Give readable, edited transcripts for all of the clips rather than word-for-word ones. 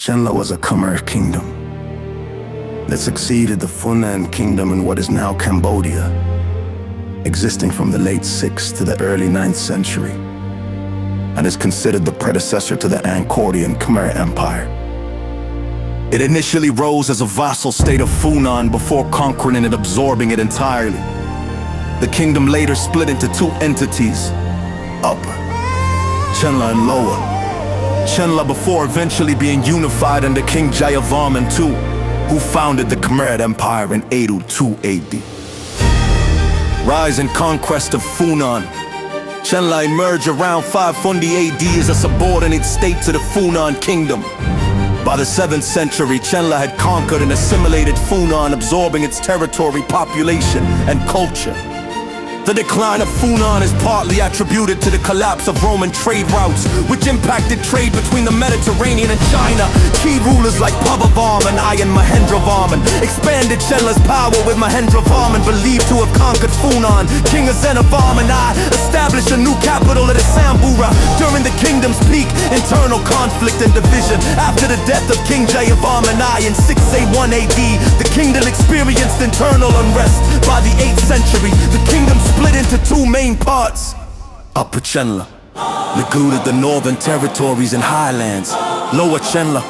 Chenla was a Khmer kingdom that succeeded the Funan kingdom in what is now Cambodia, existing from the late 6th to the early 9th century, and is considered the predecessor to the Angkorian Khmer Empire. It initially rose as a vassal state of Funan before conquering and absorbing it entirely. The kingdom later split into two entities, Upper Chenla and Lower Chenla, before eventually being unified under King Jayavarman II, who founded the Khmer Empire in 802 AD. Rise and conquest of Funan. Chenla emerged around 540 AD as a subordinate state to the Funan kingdom. By the 7th century, Chenla had conquered and assimilated Funan, absorbing its territory, population, and culture. The decline of Funan is partly attributed to the collapse of Roman trade routes, which impacted trade between the Mediterranean and China. Key rulers like Bhavavarman I and Mahendravarman expanded Chenla's power, with Mahendravarman believed to have conquered Funan. King Azenovarman I established a new capital at Sambura during the kingdom's peak internal conflict and division. After the death of King Jayavarman I in 681 AD, the kingdom experienced internal unrest. By the 8th century, the kingdom split into two main parts. Upper Chenla included the northern territories and highlands. Lower Chenla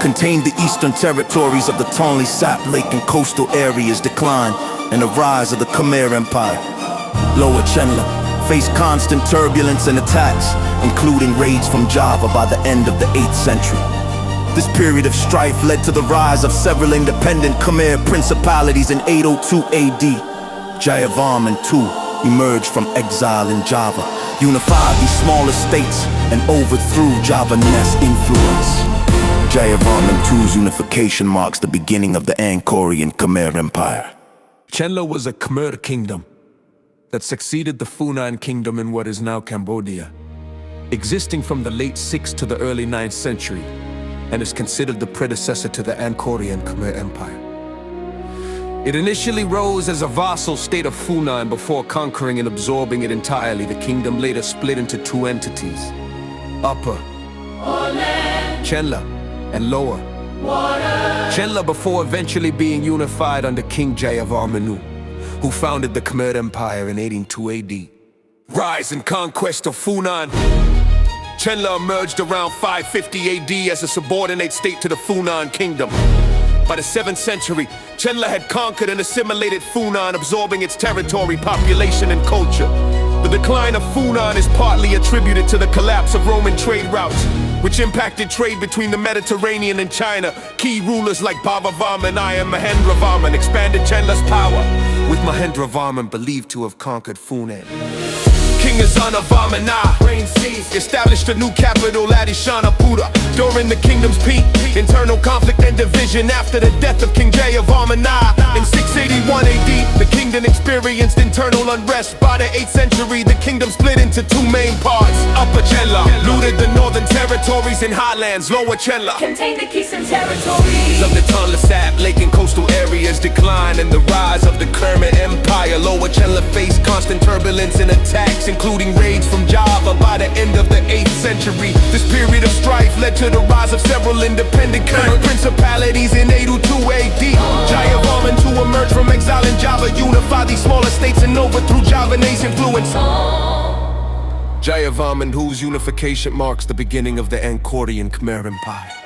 contained the eastern territories of the Tonle Sap Lake and coastal areas. Decline and the rise of the Khmer Empire. Lower Chenla faced constant turbulence and attacks, including raids from Java by the end of the 8th century. This period of strife led to the rise of several independent Khmer principalities in 802 AD. Jayavarman II emerged from exile in Java, unified these smaller states, and overthrew Javanese influence. Jayavarman II's unification marks the beginning of the Angkorian Khmer Empire. Chenla was a Khmer kingdom that succeeded the Funan kingdom in what is now Cambodia, existing from the late 6th to the early 9th century, and is considered the predecessor to the Angkorian Khmer Empire. It initially rose as a vassal state of Funan before conquering and absorbing it entirely. The kingdom later split into two entities, Upper Chenla and Lower Chenla, before eventually being unified under King Jayavarman II, who founded the Khmer Empire in 802 AD. Rise and conquest of Funan. Chenla emerged around 550 AD as a subordinate state to the Funan kingdom. By the 7th century, Chenla had conquered and assimilated Funan, absorbing its territory, population, and culture. The decline of Funan is partly attributed to the collapse of Roman trade routes, which impacted trade between the Mediterranean and China. Key rulers like Bhavavarman I and Mahendravarman expanded Chenla's power, with Mahendravarman believed to have conquered Funan. King Azenovarman I established a new capital at Ishanapura during the kingdom's peak internal conflict and division. After the death of King Jayavarman I in 681 AD, the kingdom experienced internal unrest. By the 8th century, the kingdom split into two main parts. Upper Chenla looted the northern territories and highlands. Lower Chenla contained the eastern territories of the Tonle Sap Lake and coastal areas. Decline and the rise of the Khmer Empire. Lower Chenla faced constant turbulence and attacks, including raids from Java. By the end of the 8th century, this period of strife led to the rise of several independent Khmer principalities in 802 AD. Jayavarman II emerged from exile in Java, unified these smaller states, and overthrew Javanese influence. Jayavarman II's unification marks the beginning of the Angkorian Khmer Empire.